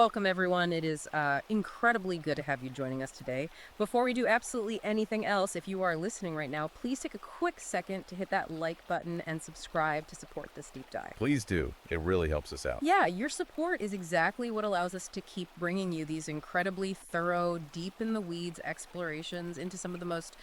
Welcome, everyone. It is incredibly good to have you joining us today. Before we do absolutely anything else, if you are listening right now, please take a quick second to hit that like button and subscribe to support this deep dive. Please do. It really helps us out. Yeah, your support is exactly what allows us to keep bringing you these incredibly thorough, deep in the weeds explorations into some of the most,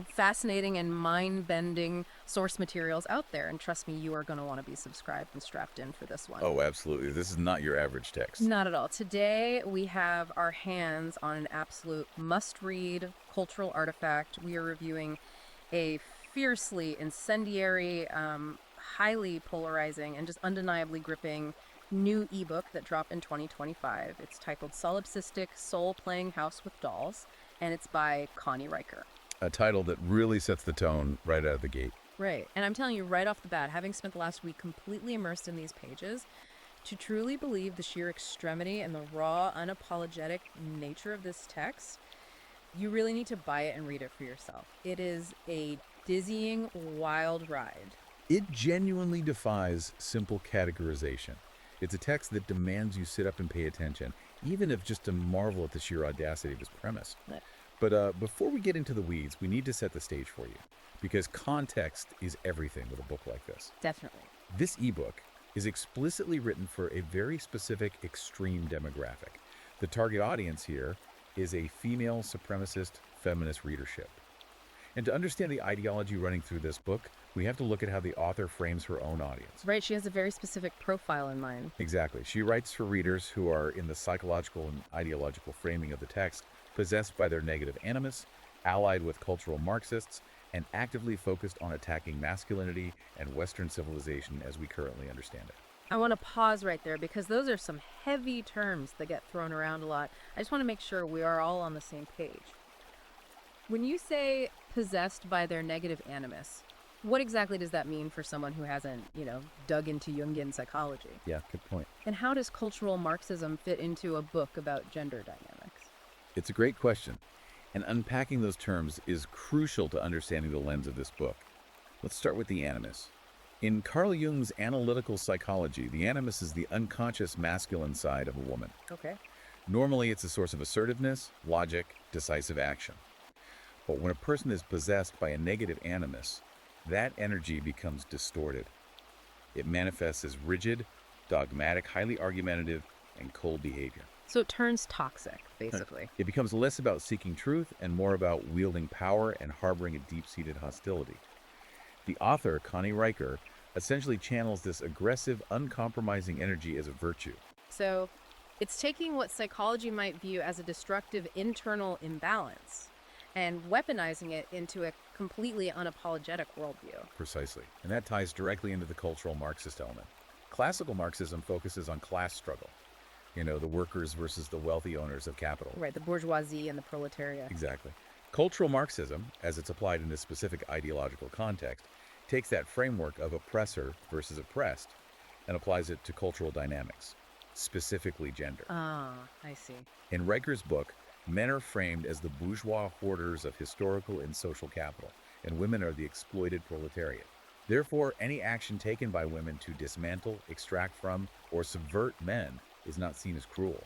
fascinating and mind-bending source materials out there. And trust me, you are going to want to be subscribed and strapped in for this one. Oh, absolutely. This is not your average text. Not at all. Today, we have our hands on an absolute must-read cultural artifact. We are reviewing a fiercely incendiary, highly polarizing, and just undeniably gripping new ebook that dropped in 2025. It's titled Solipsistic Soul Playing House with Dolls, and it's by Connie Riker. A title that really sets the tone right out of the gate. Right. And I'm telling you right off the bat, having spent the last week completely immersed in these pages, to truly believe the sheer extremity and the raw, unapologetic nature of this text, you really need to buy it and read it for yourself. It is a dizzying, wild ride. It genuinely defies simple categorization. It's a text that demands you sit up and pay attention, even if just to marvel at the sheer audacity of its premise. Right. But before we get into the weeds, we need to set the stage for you, because context is everything with a book like this. Definitely. This ebook is explicitly written for a very specific extreme demographic. The target audience here is a female supremacist feminist readership. And to understand the ideology running through this book, we have to look at how the author frames her own audience. Right, she has a very specific profile in mind. Exactly. She writes for readers who are in the psychological and ideological framing of the text, possessed by their negative animus, allied with cultural Marxists, and actively focused on attacking masculinity and Western civilization as we currently understand it. I want to pause right there because those are some heavy terms that get thrown around a lot. I just want to make sure we are all on the same page. When you say possessed by their negative animus, what exactly does that mean for someone who hasn't, dug into Jungian psychology? Yeah, good point. And how does cultural Marxism fit into a book about gender dynamics? It's a great question, and unpacking those terms is crucial to understanding the lens of this book. Let's start with the animus. In Carl Jung's analytical psychology, the animus is the unconscious masculine side of a woman. Okay. Normally, it's a source of assertiveness, logic, decisive action. But when a person is possessed by a negative animus, that energy becomes distorted. It manifests as rigid, dogmatic, highly argumentative, and cold behavior. So it turns toxic, basically. It becomes less about seeking truth and more about wielding power and harboring a deep-seated hostility. The author, Connie Riker, essentially channels this aggressive, uncompromising energy as a virtue. So it's taking what psychology might view as a destructive internal imbalance and weaponizing it into a completely unapologetic worldview. Precisely. And that ties directly into the cultural Marxist element. Classical Marxism focuses on class struggle. The workers versus the wealthy owners of capital. Right, the bourgeoisie and the proletariat. Exactly. Cultural Marxism, as it's applied in this specific ideological context, takes that framework of oppressor versus oppressed and applies it to cultural dynamics, specifically gender. Ah, I see. In Riker's book, men are framed as the bourgeois hoarders of historical and social capital, and women are the exploited proletariat. Therefore, any action taken by women to dismantle, extract from, or subvert men is not seen as cruel.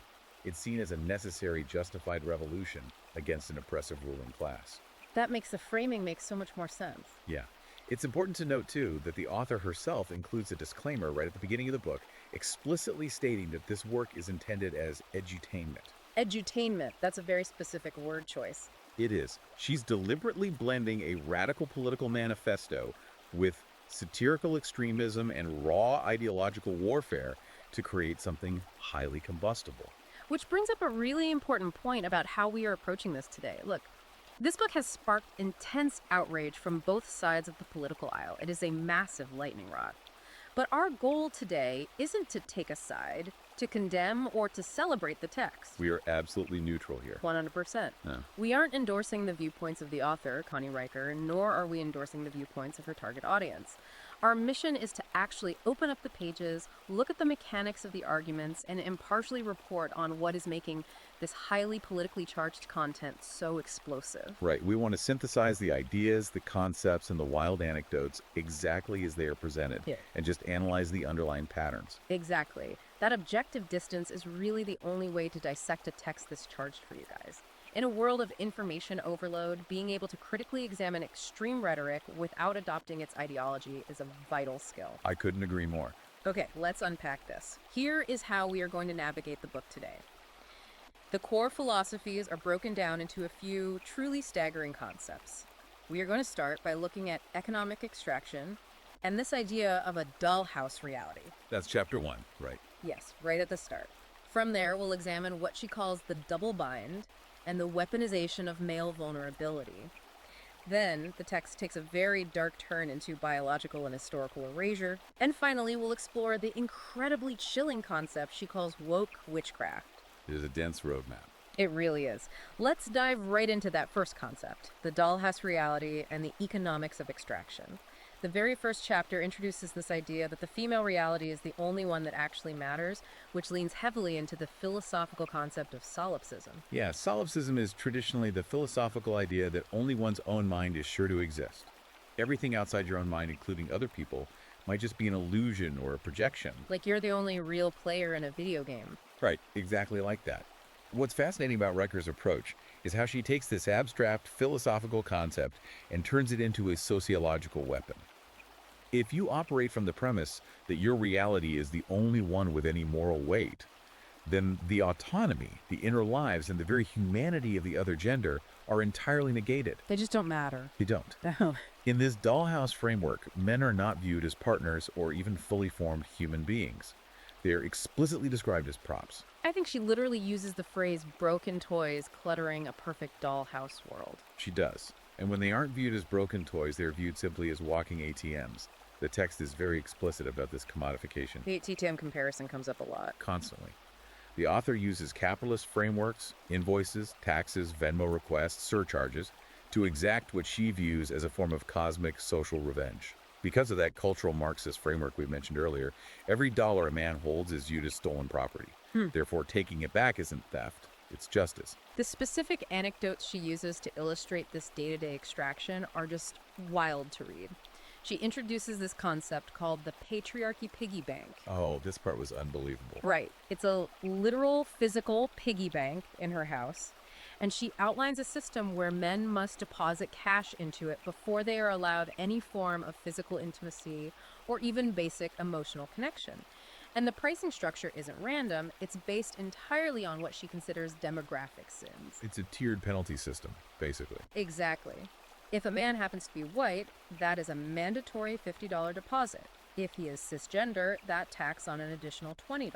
It's seen as a necessary, justified revolution against an oppressive ruling class. That makes the framing make so much more sense. Yeah. It's important to note, too, that the author herself includes a disclaimer right at the beginning of the book, explicitly stating that this work is intended as edutainment. Edutainment, that's a very specific word choice. It is. She's deliberately blending a radical political manifesto with satirical extremism and raw ideological warfare to create something highly combustible. Which brings up a really important point about how we are approaching this today. Look, this book has sparked intense outrage from both sides of the political aisle. It is a massive lightning rod. But our goal today isn't to take a side, to condemn, or to celebrate the text. We are absolutely neutral here. 100%. No. We aren't endorsing the viewpoints of the author, Connie Riker, nor are we endorsing the viewpoints of her target audience. Our mission is to actually open up the pages, look at the mechanics of the arguments, and impartially report on what is making this highly politically charged content so explosive. Right. We want to synthesize the ideas, the concepts, and the wild anecdotes exactly as they are presented, Yeah. and just analyze the underlying patterns. Exactly. That objective distance is really the only way to dissect a text this charged for you guys. In a world of information overload, being able to critically examine extreme rhetoric without adopting its ideology is a vital skill. I couldn't agree more. Okay, let's unpack this. Here is how we are going to navigate the book today. The core philosophies are broken down into a few truly staggering concepts. We are going to start by looking at economic extraction and this idea of a dollhouse reality. That's chapter 1, right? Yes, right at the start. From there, we'll examine what she calls the double bind and the weaponization of male vulnerability. Then, the text takes a very dark turn into biological and historical erasure. And finally, we'll explore the incredibly chilling concept she calls woke witchcraft. It is a dense roadmap. It really is. Let's dive right into that first concept, the dollhouse reality and the economics of extraction. The very first chapter introduces this idea that the female reality is the only one that actually matters, which leans heavily into the philosophical concept of solipsism. Yeah, solipsism is traditionally the philosophical idea that only one's own mind is sure to exist. Everything outside your own mind, including other people, might just be an illusion or a projection. Like you're the only real player in a video game. Right, exactly like that. What's fascinating about Riker's approach is how she takes this abstract philosophical concept and turns it into a sociological weapon. If you operate from the premise that your reality is the only one with any moral weight, then the autonomy, the inner lives, and the very humanity of the other gender are entirely negated. They just don't matter. They don't. Oh. In this dollhouse framework, men are not viewed as partners or even fully formed human beings. They are explicitly described as props. I think she literally uses the phrase broken toys cluttering a perfect dollhouse world. She does. And when they aren't viewed as broken toys, they're viewed simply as walking ATMs. The text is very explicit about this commodification. The TTM comparison comes up a lot. Constantly. The author uses capitalist frameworks, invoices, taxes, Venmo requests, surcharges, to exact what she views as a form of cosmic social revenge. Because of that cultural Marxist framework we mentioned earlier, every dollar a man holds is viewed as stolen property. Therefore, taking it back isn't theft, it's justice. The specific anecdotes she uses to illustrate this day-to-day extraction are just wild to read. She introduces this concept called the patriarchy piggy bank. Oh, this part was unbelievable. Right. It's a literal physical piggy bank in her house. And she outlines a system where men must deposit cash into it before they are allowed any form of physical intimacy or even basic emotional connection. And the pricing structure isn't random, it's based entirely on what she considers demographic sins. It's a tiered penalty system, basically. Exactly. If a man happens to be white, that is a mandatory $50 deposit. If he is cisgender, that tacks on an additional $20.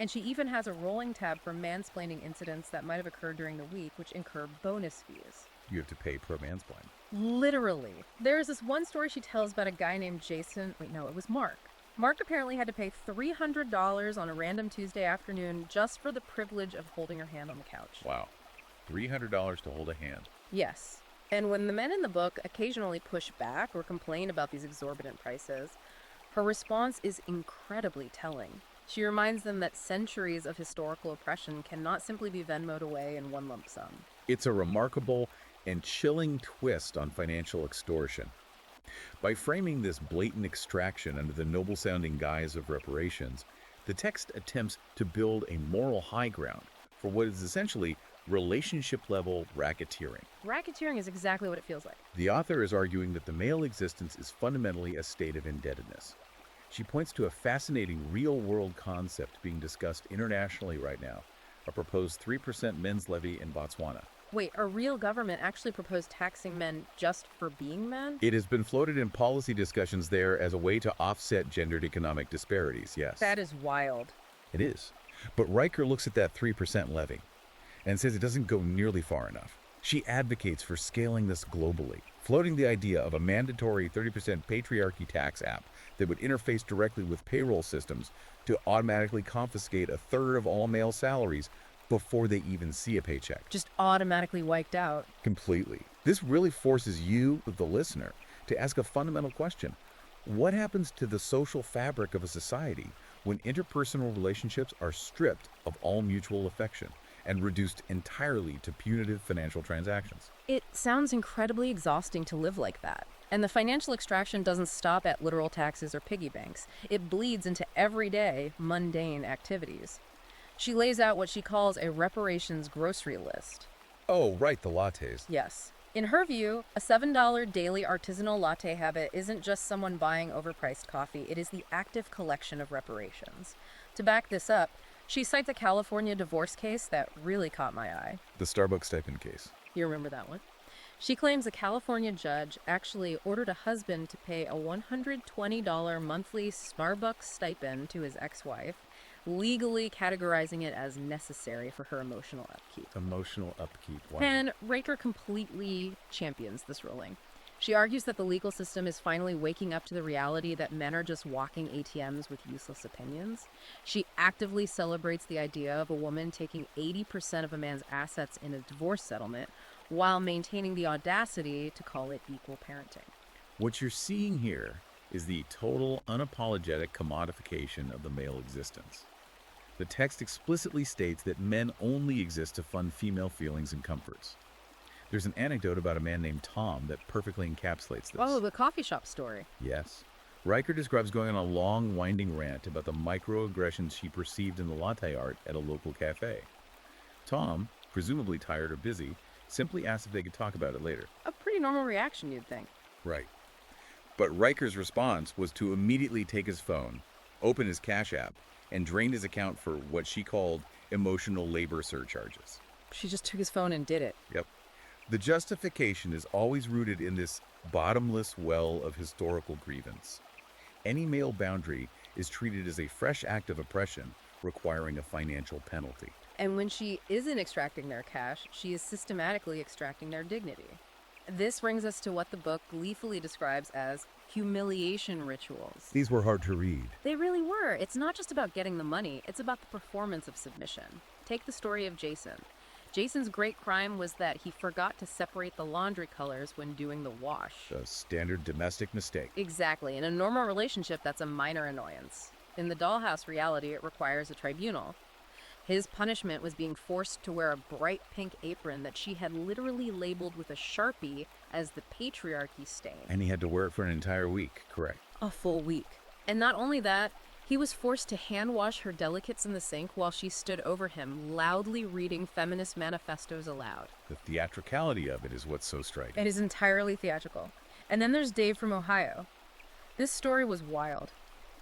And she even has a rolling tab for mansplaining incidents that might have occurred during the week, which incur bonus fees. You have to pay per mansplain. Literally. There's this one story she tells about a guy named Jason. Wait, no, it was Mark. Mark apparently had to pay $300 on a random Tuesday afternoon just for the privilege of holding her hand on the couch. Wow. $300 to hold a hand. Yes. And when the men in the book occasionally push back or complain about these exorbitant prices, her response is incredibly telling. She reminds them that centuries of historical oppression cannot simply be Venmoed away in one lump sum. It's a remarkable and chilling twist on financial extortion. By framing this blatant extraction under the noble-sounding guise of reparations, the text attempts to build a moral high ground for what is essentially relationship-level racketeering. Racketeering is exactly what it feels like. The author is arguing that the male existence is fundamentally a state of indebtedness. She points to a fascinating real-world concept being discussed internationally right now, a proposed 3% men's levy in Botswana. Wait, a real government actually proposed taxing men just for being men? It has been floated in policy discussions there as a way to offset gendered economic disparities, yes. That is wild. It is. But Riker looks at that 3% levy and says it doesn't go nearly far enough. She advocates for scaling this globally, floating the idea of a mandatory 30% patriarchy tax app that would interface directly with payroll systems to automatically confiscate a third of all male salaries before they even see a paycheck. Just automatically wiped out. Completely. This really forces you, the listener, to ask a fundamental question. What happens to the social fabric of a society when interpersonal relationships are stripped of all mutual affection and reduced entirely to punitive financial transactions? It sounds incredibly exhausting to live like that. And the financial extraction doesn't stop at literal taxes or piggy banks. It bleeds into everyday, mundane activities. She lays out what she calls a reparations grocery list. Oh, right, the lattes. Yes. In her view, a $7 daily artisanal latte habit isn't just someone buying overpriced coffee, it is the active collection of reparations. To back this up, she cites a California divorce case that really caught my eye. The Starbucks stipend case. You remember that one? She claims a California judge actually ordered a husband to pay a $120 monthly Starbucks stipend to his ex-wife, legally categorizing it as necessary for her emotional upkeep. Emotional upkeep. Wow. And Riker completely champions this ruling. She argues that the legal system is finally waking up to the reality that men are just walking ATMs with useless opinions. She actively celebrates the idea of a woman taking 80% of a man's assets in a divorce settlement while maintaining the audacity to call it equal parenting. What you're seeing here is the total, unapologetic commodification of the male existence. The text explicitly states that men only exist to fund female feelings and comforts. There's an anecdote about a man named Tom that perfectly encapsulates this. Oh, the coffee shop story. Yes. Riker describes going on a long, winding rant about the microaggressions she perceived in the latte art at a local cafe. Tom, presumably tired or busy, simply asked if they could talk about it later. A pretty normal reaction, you'd think. Right. But Riker's response was to immediately take his phone, open his Cash App, and drain his account for what she called emotional labor surcharges. She just took his phone and did it. Yep. The justification is always rooted in this bottomless well of historical grievance. Any male boundary is treated as a fresh act of oppression requiring a financial penalty. And when she isn't extracting their cash, she is systematically extracting their dignity. This brings us to what the book gleefully describes as humiliation rituals. These were hard to read. They really were. It's not just about getting the money, it's about the performance of submission. Take the story of Jason. Jason's great crime was that he forgot to separate the laundry colors when doing the wash. A standard domestic mistake. Exactly. In a normal relationship, that's a minor annoyance. In the dollhouse reality, it requires a tribunal. His punishment was being forced to wear a bright pink apron that she had literally labeled with a Sharpie as the patriarchy stain. And he had to wear it for an entire week, correct? A full week. And not only that, he was forced to hand wash her delicates in the sink while she stood over him, loudly reading feminist manifestos aloud. The theatricality of it is what's so striking. It is entirely theatrical. And then there's Dave from Ohio. This story was wild.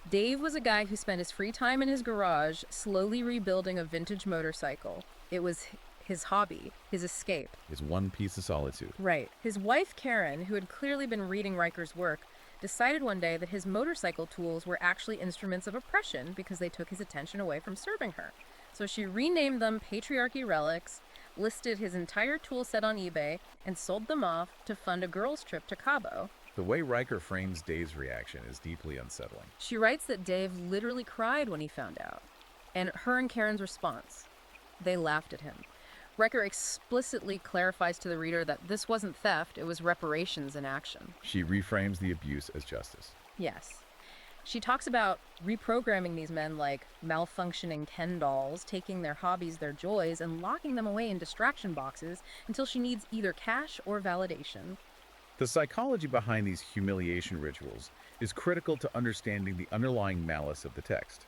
Dave was a guy who spent his free time in his garage slowly rebuilding a vintage motorcycle. It was his hobby, his escape. His one piece of solitude. Right. His wife, Karen, who had clearly been reading Riker's work, decided one day that his motorcycle tools were actually instruments of oppression because they took his attention away from serving her. So she renamed them patriarchy relics, listed his entire tool set on eBay, and sold them off to fund a girls' trip to Cabo. The way Riker frames Dave's reaction is deeply unsettling. She writes that Dave literally cried when he found out. And her and Karen's response, they laughed at him. Riker explicitly clarifies to the reader that this wasn't theft, it was reparations in action. She reframes the abuse as justice. Yes. She talks about reprogramming these men like malfunctioning Ken dolls, taking their hobbies, their joys, and locking them away in distraction boxes until she needs either cash or validation. The psychology behind these humiliation rituals is critical to understanding the underlying malice of the text.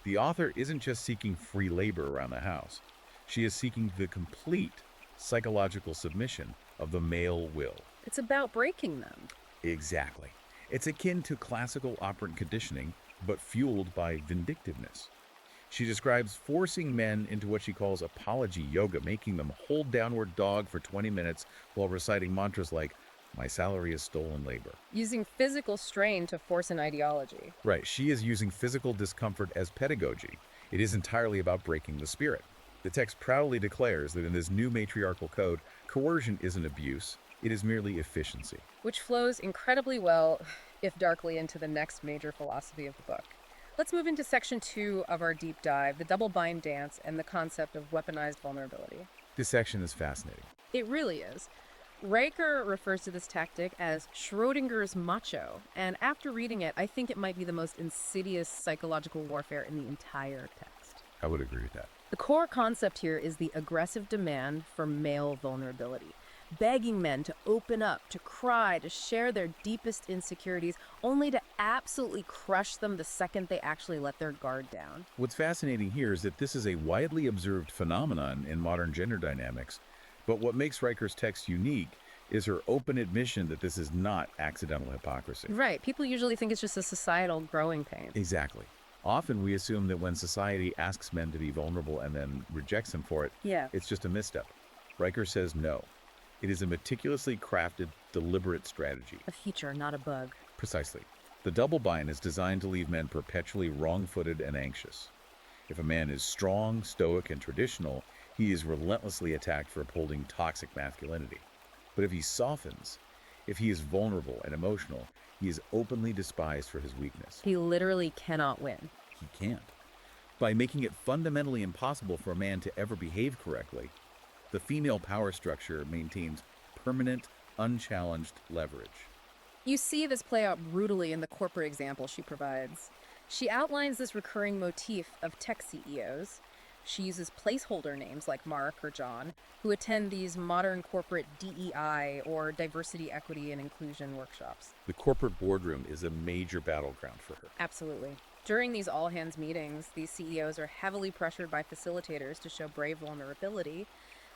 The author isn't just seeking free labor around the house. She is seeking the complete psychological submission of the male will. It's about breaking them. Exactly. It's akin to classical operant conditioning, but fueled by vindictiveness. She describes forcing men into what she calls apology yoga, making them hold downward dog for 20 minutes while reciting mantras like, "My salary is stolen labor." Using physical strain to force an ideology. Right, she is using physical discomfort as pedagogy. It is entirely about breaking the spirit. The text proudly declares that in this new matriarchal code, coercion isn't abuse, it is merely efficiency. Which flows incredibly well, if darkly, into the next major philosophy of the book. Let's move into section 2 of our deep dive, the double bind dance and the concept of weaponized vulnerability. This section is fascinating. It really is. Riker refers to this tactic as Schrodinger's macho, and after reading it, I think it might be the most insidious psychological warfare in the entire text. I would agree with that. The core concept here is the aggressive demand for male vulnerability, begging men to open up, to cry, to share their deepest insecurities, only to absolutely crush them the second they actually let their guard down. What's fascinating here is that this is a widely observed phenomenon in modern gender dynamics, but what makes Riker's text unique is her open admission that this is not accidental hypocrisy. Right, people usually think it's just a societal growing pain. Exactly. Often we assume that when society asks men to be vulnerable and then rejects them for it, Yeah. it's just a misstep. Riker says no. It is a meticulously crafted, deliberate strategy. A feature, not a bug. Precisely. The double bind is designed to leave men perpetually wrong-footed and anxious. If a man is strong, stoic, and traditional, he is relentlessly attacked for upholding toxic masculinity. But if he softens, if he is vulnerable and emotional, he is openly despised for his weakness. He literally cannot win. He can't. By making it fundamentally impossible for a man to ever behave correctly, the female power structure maintains permanent, unchallenged leverage. You see this play out brutally in the corporate example she provides. She outlines this recurring motif of tech CEOs. She uses placeholder names like Mark or John, who attend these modern corporate DEI or diversity, equity, and inclusion workshops. The corporate boardroom is a major battleground for her. Absolutely. During these all hands meetings, these CEOs are heavily pressured by facilitators to show brave vulnerability.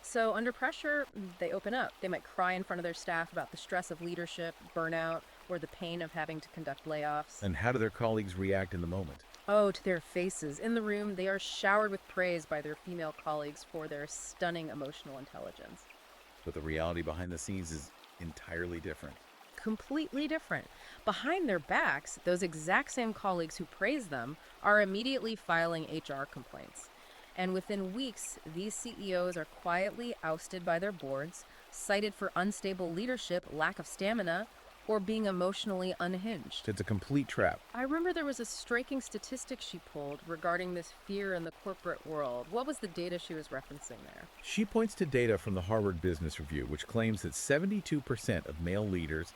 So, under pressure, they open up. They might cry in front of their staff about the stress of leadership, burnout, or the pain of having to conduct layoffs. And how do their colleagues react in the moment? Oh, to their faces. In the room, they are showered with praise by their female colleagues for their stunning emotional intelligence. But the reality behind the scenes is entirely different. Completely different. Behind their backs, those exact same colleagues who praise them are immediately filing HR complaints. And within weeks, these CEOs are quietly ousted by their boards, cited for unstable leadership, lack of stamina, or being emotionally unhinged. It's a complete trap. I remember there was a striking statistic she pulled regarding this fear in the corporate world. What was the data she was referencing there? She points to data from the Harvard Business Review, which claims that 72% of male leaders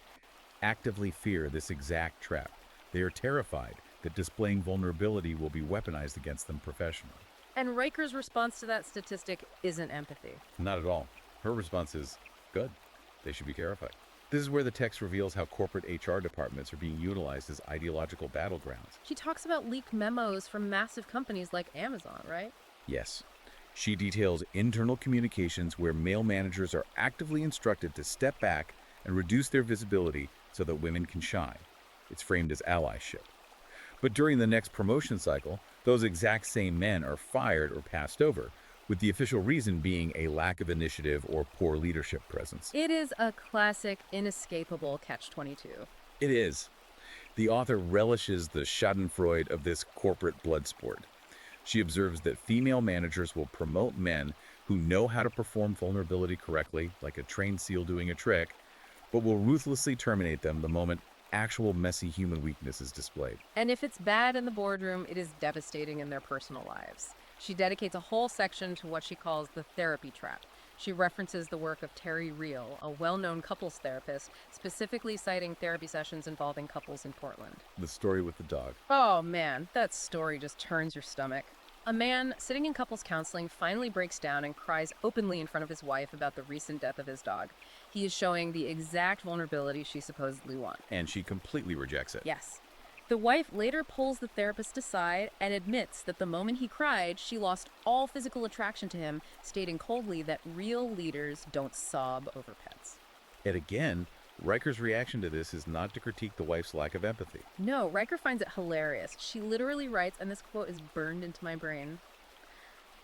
actively fear this exact trap. They are terrified that displaying vulnerability will be weaponized against them professionally. And Riker's response to that statistic isn't empathy. Not at all. Her response is, good. They should be terrified. This is where the text reveals how corporate HR departments are being utilized as ideological battlegrounds. She talks about leaked memos from massive companies like Amazon, right? Yes. She details internal communications where male managers are actively instructed to step back and reduce their visibility so that women can shine. It's framed as allyship. But during the next promotion cycle, those exact same men are fired or passed over, with the official reason being a lack of initiative or poor leadership presence. It is a classic, inescapable catch-22. It is. The author relishes the schadenfreude of this corporate blood sport. She observes that female managers will promote men who know how to perform vulnerability correctly, like a trained SEAL doing a trick, but will ruthlessly terminate them the moment actual messy human weakness is displayed. And if it's bad in the boardroom, it is devastating in their personal lives. She dedicates a whole section to what she calls the therapy trap. She references the work of Terry Real, a well-known couples therapist, specifically citing therapy sessions involving couples in Portland. The story with the dog. Oh man, that story just turns your stomach. A man sitting in couples counseling finally breaks down and cries openly in front of his wife about the recent death of his dog. He is showing the exact vulnerability she supposedly wants. And she completely rejects it. Yes. The wife later pulls the therapist aside and admits that the moment he cried, she lost all physical attraction to him, stating coldly that real leaders don't sob over pets. And again, Riker's reaction to this is not to critique the wife's lack of empathy. No, Riker finds it hilarious. She literally writes, and this quote is burned into my brain,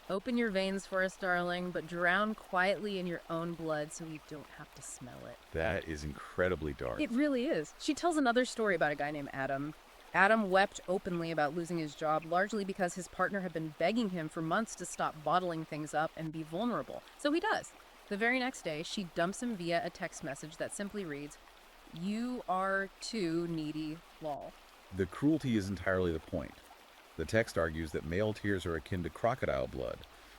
"Open your veins for us, darling, but drown quietly in your own blood so we don't have to smell it." That is incredibly dark. It really is. She tells another story about a guy named Adam. Adam wept openly about losing his job, largely because his partner had been begging him for months to stop bottling things up and be vulnerable. So he does. The very next day, she dumps him via a text message that simply reads, "You are too needy, lol." The cruelty is entirely the point. The text argues that male tears are akin to crocodile blood,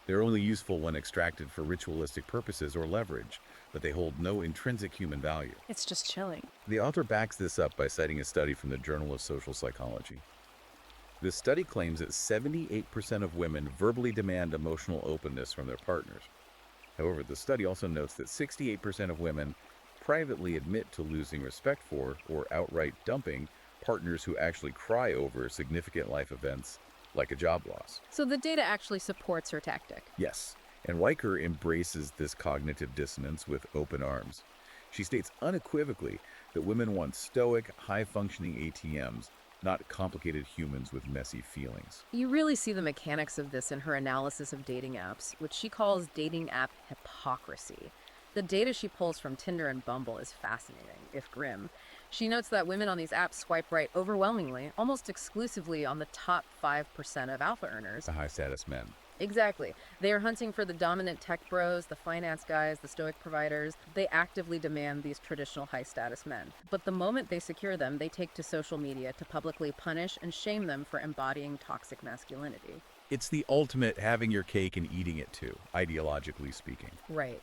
They're only useful when extracted for ritualistic purposes or leverage, but they hold no intrinsic human value. It's just chilling. The author backs this up by citing a study from the Journal of Social Psychology. This study claims that 78% of women verbally demand emotional openness from their partners. However, the study also notes that 68% of women privately admit to losing respect for or outright dumping partners who actually cry over significant life events like a job loss. So the data actually supports her tactic. Yes, and Riker embraces this cognitive dissonance with open arms. She states unequivocally that women want stoic, high-functioning ATMs, not complicated humans with messy feelings. You really see the mechanics of this in her analysis of dating apps, which she calls dating app hypocrisy. The data she pulls from Tinder and Bumble is fascinating, if grim. She notes that women on these apps swipe right overwhelmingly, almost exclusively on the top 5% of alpha earners. The high-status men. Exactly. They are hunting for the dominant tech bros, the finance guys, the stoic providers. They actively demand these traditional high-status men. But the moment they secure them, they take to social media to publicly punish and shame them for embodying toxic masculinity. It's the ultimate having your cake and eating it too, ideologically speaking. Right.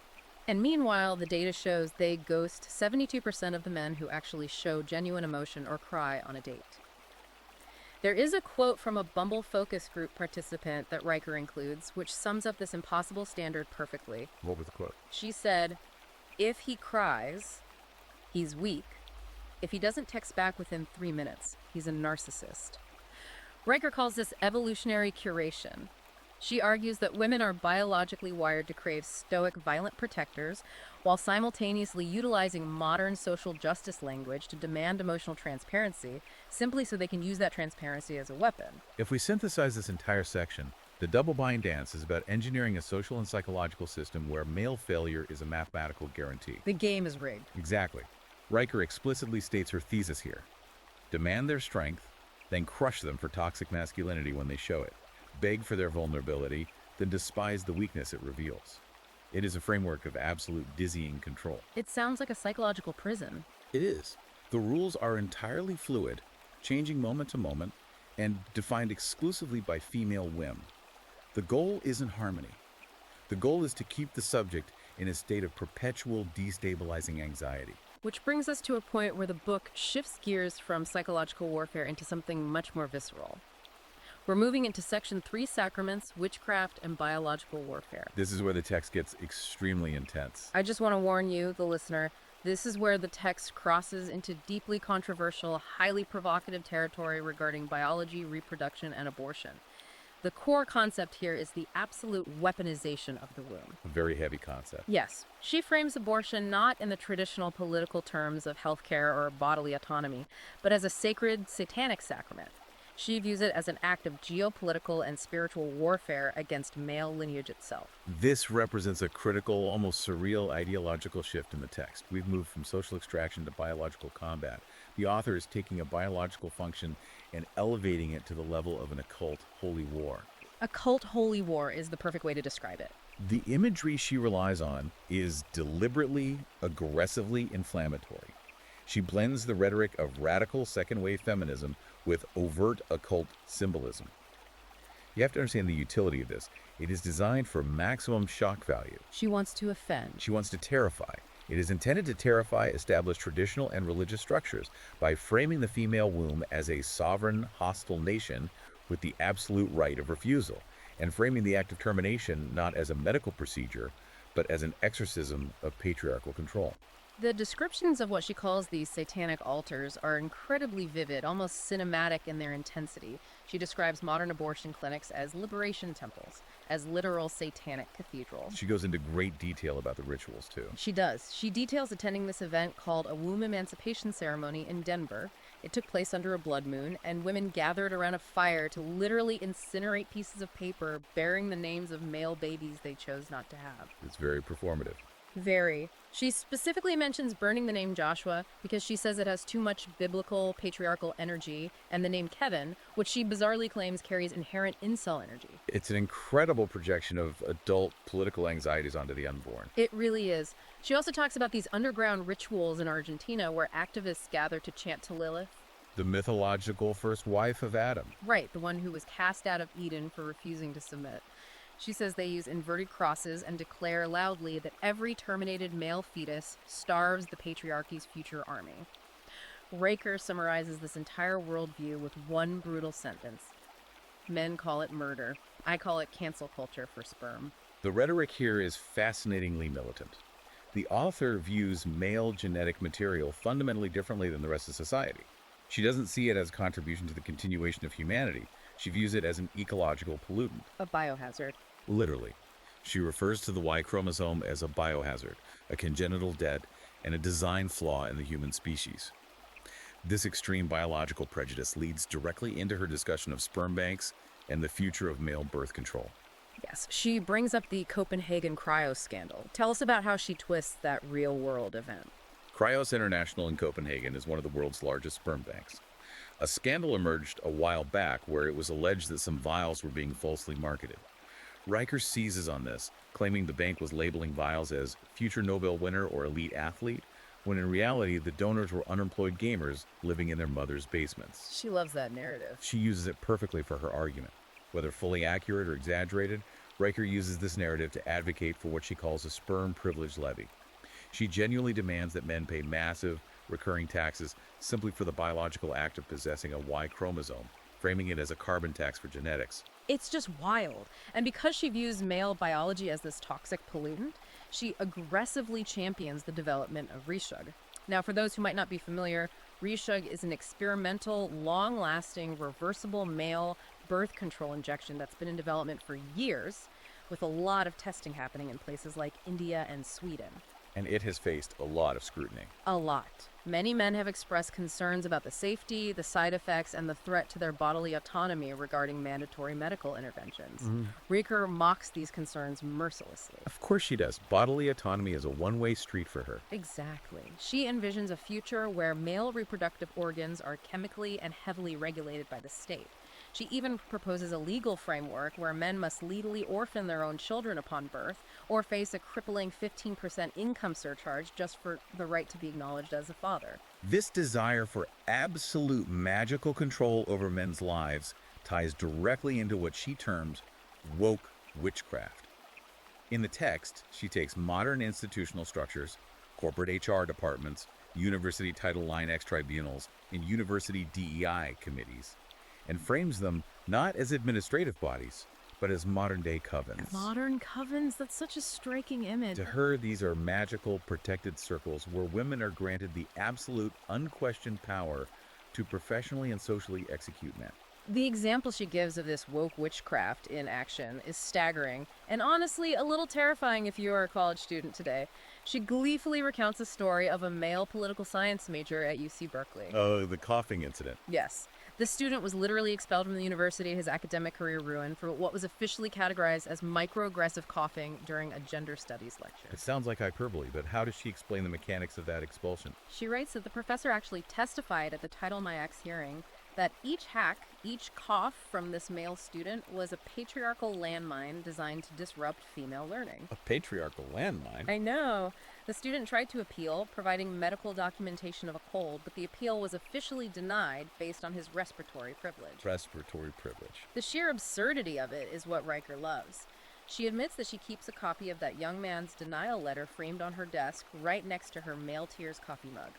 And meanwhile, the data shows they ghost 72% of the men who actually show genuine emotion or cry on a date. There is a quote from a Bumble focus group participant that Riker includes, which sums up this impossible standard perfectly. What was the quote? She said, "If he cries, he's weak. If he doesn't text back within 3 minutes, he's a narcissist." Riker calls this evolutionary curation. She argues that women are biologically wired to crave stoic, violent protectors, while simultaneously utilizing modern social justice language to demand emotional transparency, simply so they can use that transparency as a weapon. If we synthesize this entire section, the double bind dance is about engineering a social and psychological system where male failure is a mathematical guarantee. The game is rigged. Exactly. Riker explicitly states her thesis here. Demand their strength, then crush them for toxic masculinity when they show it. Beg for their vulnerability, then despise the weakness it reveals. It is a framework of absolute dizzying control. It sounds like a psychological prison. It is. The rules are entirely fluid, changing moment to moment, and defined exclusively by female whim. The goal isn't harmony. The goal is to keep the subject in a state of perpetual destabilizing anxiety. Which brings us to a point where the book shifts gears from psychological warfare into something much more visceral. We're moving into Section 3 Sacraments, Witchcraft, and Biological Warfare. This is where the text gets extremely intense. I just want to warn you, the listener, this is where the text crosses into deeply controversial, highly provocative territory regarding biology, reproduction, and abortion. The core concept here is the absolute weaponization of the womb. A very heavy concept. Yes, she frames abortion not in the traditional political terms of healthcare or bodily autonomy, but as a sacred, satanic sacrament. She views it as an act of geopolitical and spiritual warfare against male lineage itself. This represents a critical, almost surreal ideological shift in the text. We've moved from social extraction to biological combat. The author is taking a biological function and elevating it to the level of an occult holy war. Occult holy war is the perfect way to describe it. The imagery she relies on is deliberately, aggressively inflammatory. She blends the rhetoric of radical second-wave feminism with overt occult symbolism. You have to understand the utility of this. It is designed for maximum shock value. She wants to offend. She wants to terrify. It is intended to terrify established traditional and religious structures by framing the female womb as a sovereign, hostile nation with the absolute right of refusal, and framing the act of termination not as a medical procedure, but as an exorcism of patriarchal control. The descriptions of what she calls these satanic altars are incredibly vivid, almost cinematic in their intensity. She describes modern abortion clinics as liberation temples, as literal satanic cathedrals. She goes into great detail about the rituals, too. She does. She details attending this event called a womb emancipation ceremony in Denver. It took place under a blood moon, and women gathered around a fire to literally incinerate pieces of paper bearing the names of male babies they chose not to have. It's very performative. Very. She specifically mentions burning the name Joshua because she says it has too much biblical, patriarchal energy, and the name Kevin, which she bizarrely claims carries inherent incel energy. It's an incredible projection of adult political anxieties onto the unborn. It really is. She also talks about these underground rituals in Argentina where activists gather to chant to Lilith. The mythological first wife of Adam. Right, the one who was cast out of Eden for refusing to submit. She says they use inverted crosses and declare loudly that every terminated male fetus starves the patriarchy's future army. Riker summarizes this entire worldview with one brutal sentence. Men call it murder. I call it cancel culture for sperm. The rhetoric here is fascinatingly militant. The author views male genetic material fundamentally differently than the rest of society. She doesn't see it as a contribution to the continuation of humanity. She views it as an ecological pollutant. A biohazard. Literally. She refers to the Y chromosome as a biohazard, a congenital debt, and a design flaw in the human species. This extreme biological prejudice leads directly into her discussion of sperm banks and the future of male birth control. Yes, she brings up the Copenhagen cryo scandal. Tell us about how she twists that real-world event. Cryos International in Copenhagen is one of the world's largest sperm banks. A scandal emerged a while back where it was alleged that some vials were being falsely marketed. Riker seizes on this, claiming the bank was labeling vials as future Nobel winner or elite athlete, when in reality the donors were unemployed gamers living in their mother's basements. She loves that narrative. She uses it perfectly for her argument. Whether fully accurate or exaggerated, Riker uses this narrative to advocate for what she calls a sperm privilege levy. She genuinely demands that men pay massive, recurring taxes simply for the biological act of possessing a Y chromosome, framing it as a carbon tax for genetics. It's just wild. And because she views male biology as this toxic pollutant, she aggressively champions the development of reshug. Now, for those who might not be familiar, reshug is an experimental, long-lasting, reversible male birth control injection that's been in development for years, with a lot of testing happening in places like India and Sweden. And it has faced a lot of scrutiny. A lot. Many men have expressed concerns about the safety, the side effects, and the threat to their bodily autonomy regarding mandatory medical interventions. Riker mocks these concerns mercilessly. Of course she does. Bodily autonomy is a one-way street for her. Exactly. She envisions a future where male reproductive organs are chemically and heavily regulated by the state. She even proposes a legal framework where men must legally orphan their own children upon birth or face a crippling 15% income surcharge just for the right to be acknowledged as a father. This desire for absolute magical control over men's lives ties directly into what she terms woke witchcraft. In the text, she takes modern institutional structures, corporate HR departments, university Title IX tribunals, and university DEI committees, and frames them not as administrative bodies, but as modern-day covens. Modern covens? That's such a striking image. To her, these are magical, protected circles where women are granted the absolute, unquestioned power to professionally and socially execute men. The example she gives of this woke witchcraft in action is staggering, and honestly a little terrifying if you are a college student today. She gleefully recounts a story of a male political science major at UC Berkeley. Oh, the coughing incident. Yes. The student was literally expelled from the university, his academic career ruined, for what was officially categorized as microaggressive coughing during a gender studies lecture. It sounds like hyperbole, but how does she explain the mechanics of that expulsion? She writes that the professor actually testified at the Title IX hearing that each hack, each cough from this male student was a patriarchal landmine designed to disrupt female learning. A patriarchal landmine? I know. The student tried to appeal, providing medical documentation of a cold, but the appeal was officially denied based on his respiratory privilege. Respiratory privilege. The sheer absurdity of it is what Riker loves. She admits that she keeps a copy of that young man's denial letter framed on her desk right next to her Male Tears coffee mug.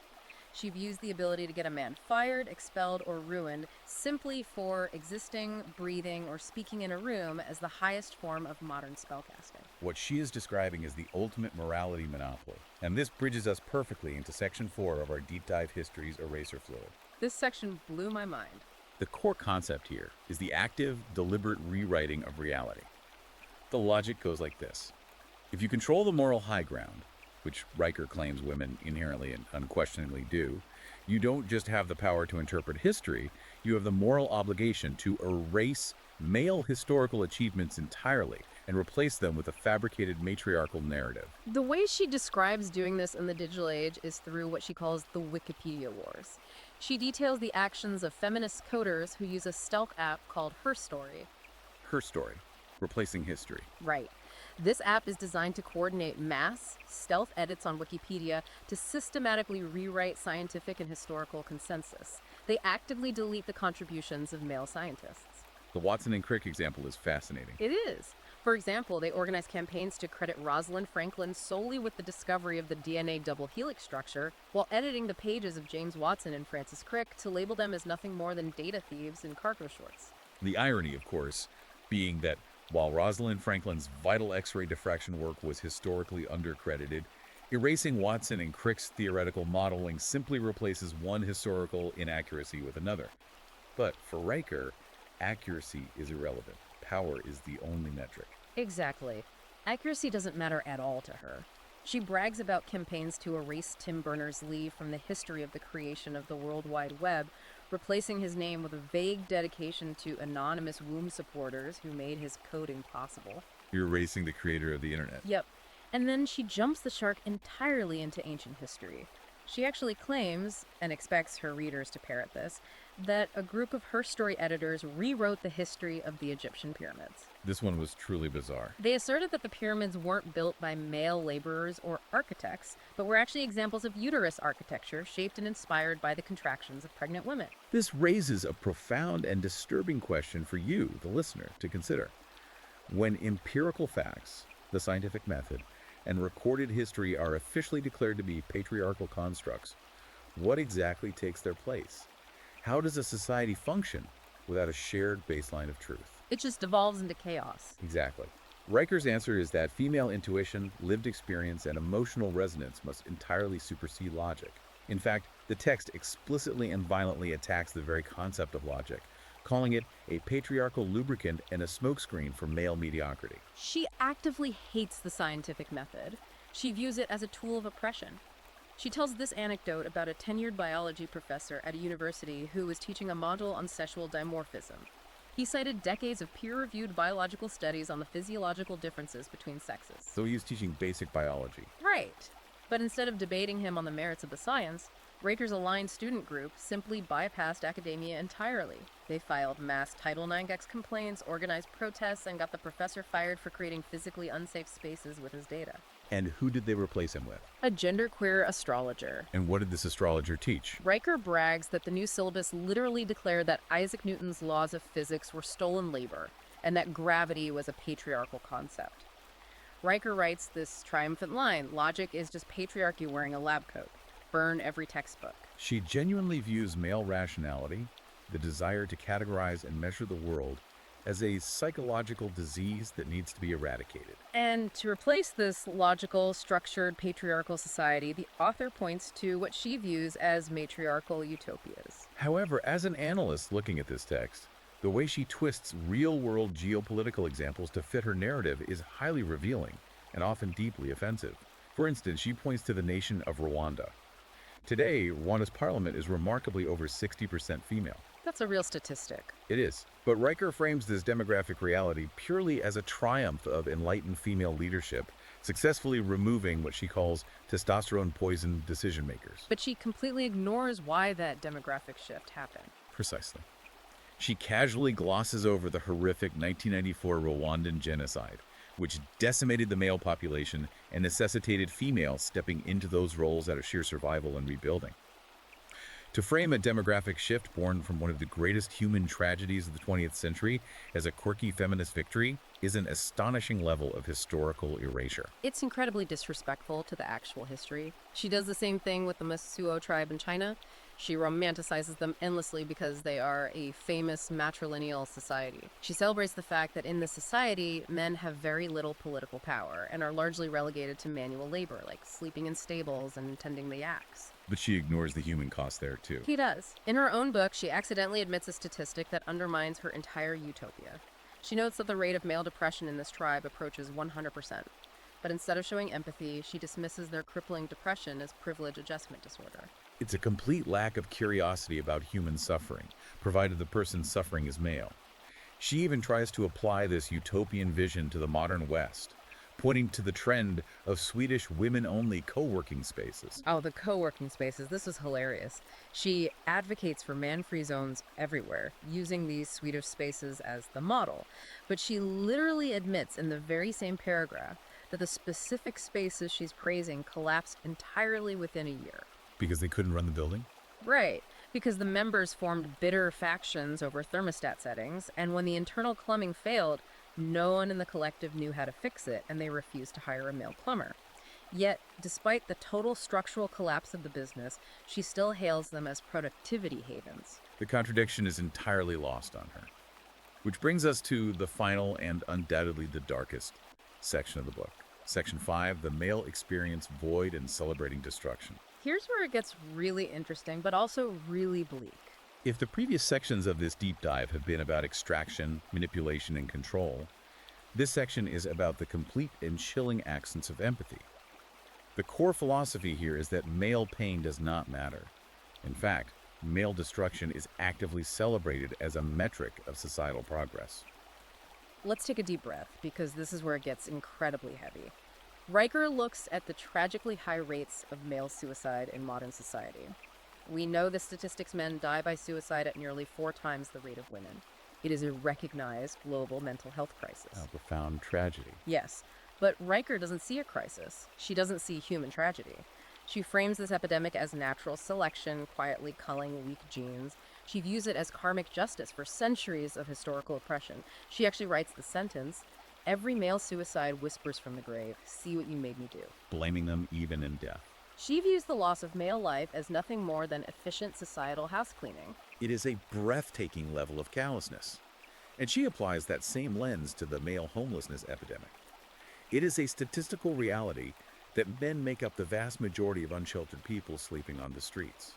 She views the ability to get a man fired, expelled, or ruined simply for existing, breathing, or speaking in a room as the highest form of modern spellcasting. What she is describing is the ultimate morality monopoly. And this bridges us perfectly into Section 4 of our Deep Dive Histories Eraser Fluid. This section blew my mind. The core concept here is the active, deliberate rewriting of reality. The logic goes like this. If you control the moral high ground, which Riker claims women inherently and unquestioningly do, you don't just have the power to interpret history, you have the moral obligation to erase male historical achievements entirely and replace them with a fabricated matriarchal narrative. The way she describes doing this in the digital age is through what she calls the Wikipedia Wars. She details the actions of feminist coders who use a stealth app called Her Story. Her Story, replacing history. Right. This app is designed to coordinate mass, stealth edits on Wikipedia to systematically rewrite scientific and historical consensus. They actively delete the contributions of male scientists. The Watson and Crick example is fascinating. It is. For example, they organized campaigns to credit Rosalind Franklin solely with the discovery of the DNA double helix structure, while editing the pages of James Watson and Francis Crick to label them as nothing more than data thieves in cargo shorts. The irony, of course, being that while Rosalind Franklin's vital X-ray diffraction work was historically undercredited, erasing Watson and Crick's theoretical modeling simply replaces one historical inaccuracy with another. But for Riker, accuracy is irrelevant. Power is the only metric. Exactly. Accuracy doesn't matter at all to her. She brags about campaigns to erase Tim Berners-Lee from the history of the creation of the World Wide Web, replacing his name with a vague dedication to anonymous womb supporters who made his coding possible. You're erasing the creator of the internet. Yep. And then she jumps the shark entirely into ancient history. She actually claims, and expects her readers to parrot this, that a group of her story editors rewrote the history of the Egyptian pyramids. This one was truly bizarre. They asserted that the pyramids weren't built by male laborers or architects, but were actually examples of uterus architecture shaped and inspired by the contractions of pregnant women. This raises a profound and disturbing question for you, the listener, to consider. When empirical facts, the scientific method, and recorded history are officially declared to be patriarchal constructs, what exactly takes their place? How does a society function without a shared baseline of truth? It just devolves into chaos. Exactly. Riker's answer is that female intuition, lived experience, and emotional resonance must entirely supersede logic. In fact, the text explicitly and violently attacks the very concept of logic, calling it a patriarchal lubricant and a smokescreen for male mediocrity. She actively hates the scientific method. She views it as a tool of oppression. She tells this anecdote about a tenured biology professor at a university who was teaching a module on sexual dimorphism. He cited decades of peer-reviewed biological studies on the physiological differences between sexes. So he was teaching basic biology. Right. But instead of debating him on the merits of the science, Raker's aligned student group simply bypassed academia entirely. They filed mass Title IX complaints, organized protests, and got the professor fired for creating physically unsafe spaces with his data. And who did they replace him with? A genderqueer astrologer. And what did this astrologer teach? Riker brags that the new syllabus literally declared that Isaac Newton's laws of physics were stolen labor, and that gravity was a patriarchal concept. Riker writes this triumphant line, "Logic is just patriarchy wearing a lab coat. Burn every textbook." She genuinely views male rationality, the desire to categorize and measure the world, as a psychological disease that needs to be eradicated. And to replace this logical, structured, patriarchal society, the author points to what she views as matriarchal utopias. However, as an analyst looking at this text, the way she twists real-world geopolitical examples to fit her narrative is highly revealing and often deeply offensive. For instance, she points to the nation of Rwanda. Today, Rwanda's parliament is remarkably over 60% female. That's a real statistic. It is. But Riker frames this demographic reality purely as a triumph of enlightened female leadership, successfully removing what she calls testosterone-poisoned decision-makers. But she completely ignores why that demographic shift happened. Precisely. She casually glosses over the horrific 1994 Rwandan genocide, which decimated the male population and necessitated females stepping into those roles out of sheer survival and rebuilding. To frame a demographic shift born from one of the greatest human tragedies of the 20th century as a quirky feminist victory is an astonishing level of historical erasure. It's incredibly disrespectful to the actual history. She does the same thing with the Masuo tribe in China. She romanticizes them endlessly because they are a famous matrilineal society. She celebrates the fact that in this society, men have very little political power and are largely relegated to manual labor, like sleeping in stables and tending the yaks. But she ignores the human cost there, too. He does. In her own book, she accidentally admits a statistic that undermines her entire utopia. She notes that the rate of male depression in this tribe approaches 100%. But instead of showing empathy, she dismisses their crippling depression as privilege adjustment disorder. It's a complete lack of curiosity about human suffering, provided the person suffering is male. She even tries to apply this utopian vision to the modern West, pointing to the trend of Swedish women-only co-working spaces. Oh, the co-working spaces. This is hilarious. She advocates for man-free zones everywhere, using these Swedish spaces as the model. But she literally admits in the very same paragraph that the specific spaces she's praising collapsed entirely within a year. Because they couldn't run the building? Right, because the members formed bitter factions over thermostat settings, and when the internal plumbing failed, No one in the collective knew how to fix it, and they refused to hire a male plumber. Yet, despite the total structural collapse of the business, she still hails them as productivity havens. The contradiction is entirely lost on her. Which brings us to the final and undoubtedly the darkest section of the book. Section 5, the male experience void and celebrating destruction. Here's where it gets really interesting, but also really bleak. If the previous sections of this deep dive have been about extraction, manipulation, and control, this section is about the complete and chilling absence of empathy. The core philosophy here is that male pain does not matter. In fact, male destruction is actively celebrated as a metric of societal progress. Let's take a deep breath, because this is where it gets incredibly heavy. Riker looks at the tragically high rates of male suicide in modern society. We know the statistics: men die by suicide at nearly 4 times the rate of women. It is a recognized global mental health crisis. A profound tragedy. Yes, but Riker doesn't see a crisis. She doesn't see human tragedy. She frames this epidemic as natural selection, quietly culling weak genes. She views it as karmic justice for centuries of historical oppression. She actually writes the sentence, "Every male suicide whispers from the grave, see what you made me do." Blaming them even in death. She views the loss of male life as nothing more than efficient societal house cleaning. It is a breathtaking level of callousness. And she applies that same lens to the male homelessness epidemic. It is a statistical reality that men make up the vast majority of unsheltered people sleeping on the streets.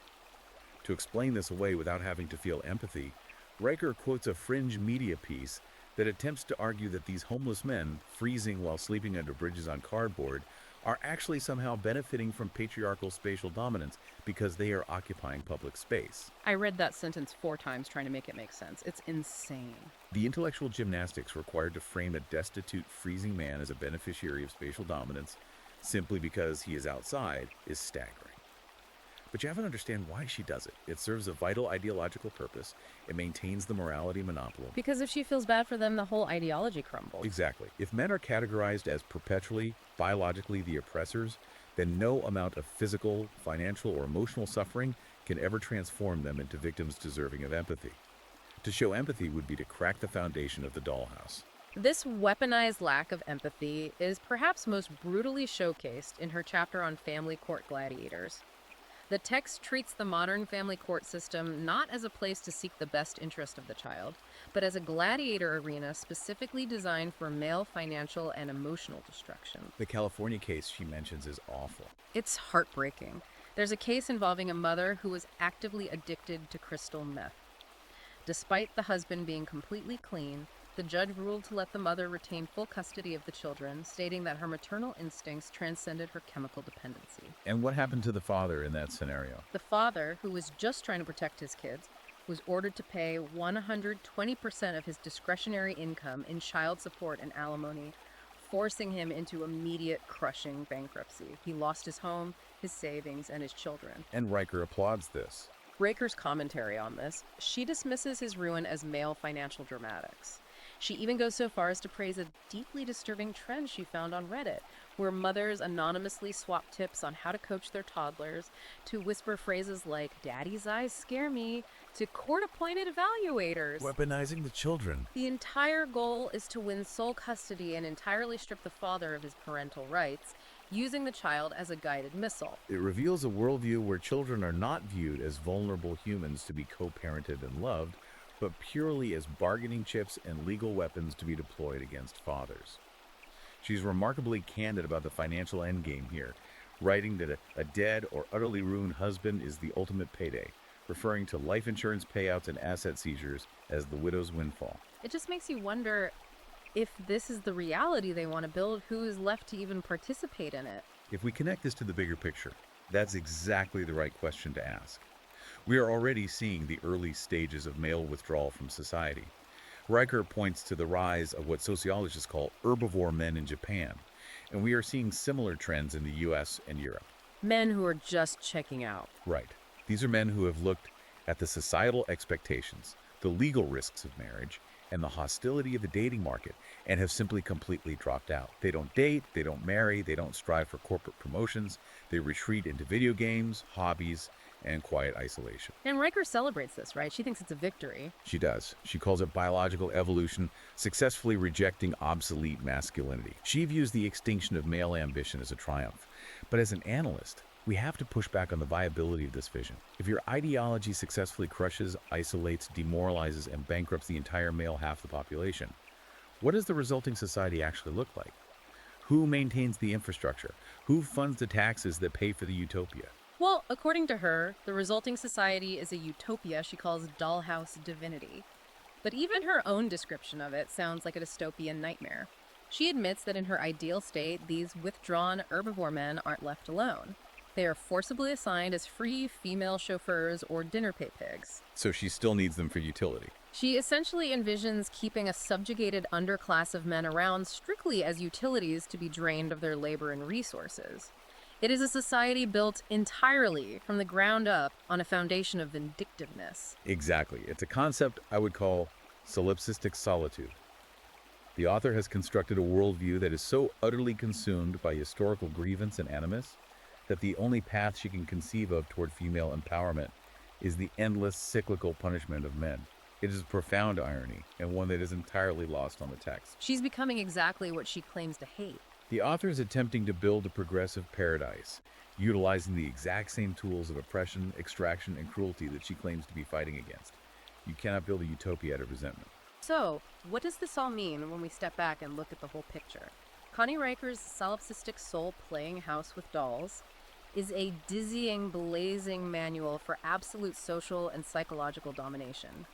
To explain this away without having to feel empathy, Riker quotes a fringe media piece that attempts to argue that these homeless men, freezing while sleeping under bridges on cardboard, are actually somehow benefiting from patriarchal spatial dominance because they are occupying public space. I read that sentence 4 times trying to make it make sense. It's insane. The intellectual gymnastics required to frame a destitute, freezing man as a beneficiary of spatial dominance simply because he is outside is staggering. But you have to understand why she does it. It serves a vital ideological purpose. It maintains the morality monopoly. Because if she feels bad for them, the whole ideology crumbles. Exactly. If men are categorized as perpetually, biologically the oppressors, then no amount of physical, financial, or emotional suffering can ever transform them into victims deserving of empathy. To show empathy would be to crack the foundation of the dollhouse. This weaponized lack of empathy is perhaps most brutally showcased in her chapter on family court gladiators. The text treats the modern family court system not as a place to seek the best interest of the child, but as a gladiator arena specifically designed for male financial and emotional destruction. The California case she mentions is awful. It's heartbreaking. There's a case involving a mother who was actively addicted to crystal meth. Despite the husband being completely clean, the judge ruled to let the mother retain full custody of the children, stating that her maternal instincts transcended her chemical dependency. And what happened to the father in that scenario? The father, who was just trying to protect his kids, was ordered to pay 120% of his discretionary income in child support and alimony, forcing him into immediate crushing bankruptcy. He lost his home, his savings, and his children. And Riker applauds this. Raker's commentary on this, she dismisses his ruin as male financial dramatics. She even goes so far as to praise a deeply disturbing trend she found on Reddit, where mothers anonymously swap tips on how to coach their toddlers, to whisper phrases like, "Daddy's eyes scare me," to court-appointed evaluators. Weaponizing the children. The entire goal is to win sole custody and entirely strip the father of his parental rights, using the child as a guided missile. It reveals a worldview where children are not viewed as vulnerable humans to be co-parented and loved, but purely as bargaining chips and legal weapons to be deployed against fathers. She's remarkably candid about the financial endgame here, writing that a dead or utterly ruined husband is the ultimate payday, referring to life insurance payouts and asset seizures as the widow's windfall. It just makes you wonder, if this is the reality they want to build, who is left to even participate in it? If we connect this to the bigger picture, that's exactly the right question to ask. We are already seeing the early stages of male withdrawal from society. Riker points to the rise of what sociologists call herbivore men in Japan, and we are seeing similar trends in the US and Europe. Men who are just checking out. Right. These are men who have looked at the societal expectations, the legal risks of marriage, and the hostility of the dating market, and have simply completely dropped out. They don't date, they don't marry, they don't strive for corporate promotions, they retreat into video games, hobbies, and quiet isolation. And Riker celebrates this, right? She thinks it's a victory. She does. She calls it biological evolution, successfully rejecting obsolete masculinity. She views the extinction of male ambition as a triumph. But as an analyst, we have to push back on the viability of this vision. If your ideology successfully crushes, isolates, demoralizes, and bankrupts the entire male half of the population, what does the resulting society actually look like? Who maintains the infrastructure? Who funds the taxes that pay for the utopia? Well, according to her, the resulting society is a utopia she calls dollhouse divinity. But even her own description of it sounds like a dystopian nightmare. She admits that in her ideal state, these withdrawn herbivore men aren't left alone. They are forcibly assigned as free female chauffeurs or dinner pay pigs. So she still needs them for utility. She essentially envisions keeping a subjugated underclass of men around strictly as utilities to be drained of their labor and resources. It is a society built entirely from the ground up on a foundation of vindictiveness. Exactly. It's a concept I would call solipsistic solitude. The author has constructed a worldview that is so utterly consumed by historical grievance and animus that the only path she can conceive of toward female empowerment is the endless cyclical punishment of men. It is a profound irony, and one that is entirely lost on the text. She's becoming exactly what she claims to hate. The author is attempting to build a progressive paradise, utilizing the exact same tools of oppression, extraction, and cruelty that she claims to be fighting against. You cannot build a utopia out of resentment. So, what does this all mean when we step back and look at the whole picture? Connie Riker's Solipsistic Soul Playing House with Dolls is a dizzying, blazing manual for absolute social and psychological domination.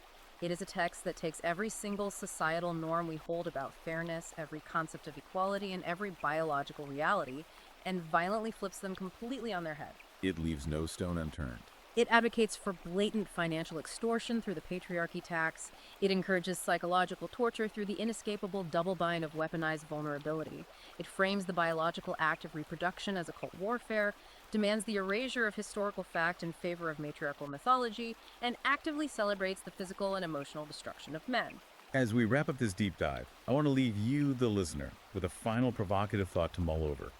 It is a text that takes every single societal norm we hold about fairness, every concept of equality, and every biological reality, and violently flips them completely on their head. It leaves no stone unturned. It advocates for blatant financial extortion through the patriarchy tax. It encourages psychological torture through the inescapable double bind of weaponized vulnerability. It frames the biological act of reproduction as occult warfare, demands the erasure of historical fact in favor of matriarchal mythology, and actively celebrates the physical and emotional destruction of men. As we wrap up this deep dive, I want to leave you, the listener, with a final provocative thought to mull over.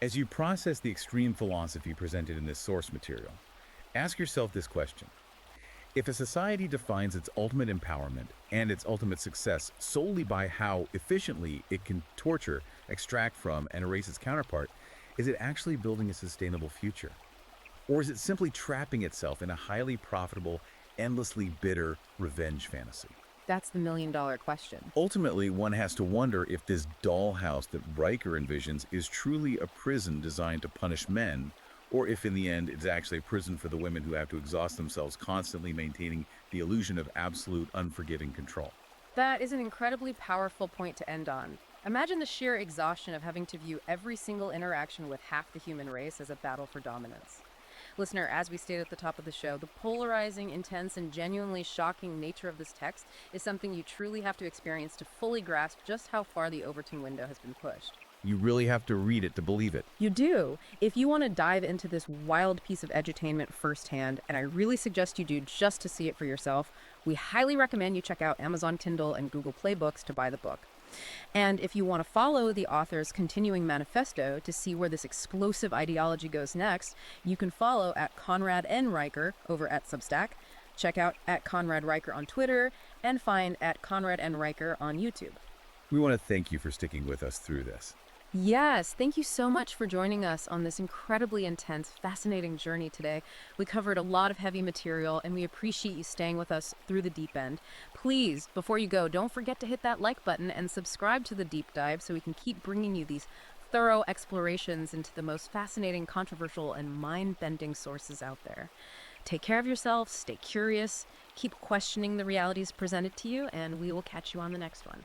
As you process the extreme philosophy presented in this source material, ask yourself this question. If a society defines its ultimate empowerment and its ultimate success solely by how efficiently it can torture, extract from, and erase its counterpart, is it actually building a sustainable future? Or is it simply trapping itself in a highly profitable, endlessly bitter revenge fantasy? That's the million-dollar question. Ultimately, one has to wonder if this dollhouse that Riker envisions is truly a prison designed to punish men, or if in the end it's actually a prison for the women who have to exhaust themselves constantly maintaining the illusion of absolute unforgiving control. That is an incredibly powerful point to end on. Imagine the sheer exhaustion of having to view every single interaction with half the human race as a battle for dominance. Listener, as we stated at the top of the show, the polarizing, intense, and genuinely shocking nature of this text is something you truly have to experience to fully grasp just how far the Overton window has been pushed. You really have to read it to believe it. You do. If you want to dive into this wild piece of edutainment firsthand, and I really suggest you do just to see it for yourself, we highly recommend you check out Amazon Kindle and Google Play Books to buy the book. And if you want to follow the author's continuing manifesto to see where this explosive ideology goes next, you can follow at Conrad N. Riker over at Substack, check out at Conrad Riker on Twitter, and find at Conrad N. Riker on YouTube. We want to thank you for sticking with us through this. Yes, thank you so much for joining us on this incredibly intense, fascinating journey today. We covered a lot of heavy material, and we appreciate you staying with us through the deep end. Please, before you go, don't forget to hit that like button and subscribe to The Deep Dive so we can keep bringing you these thorough explorations into the most fascinating, controversial, and mind-bending sources out there. Take care of yourself, stay curious, keep questioning the realities presented to you, and we will catch you on the next one.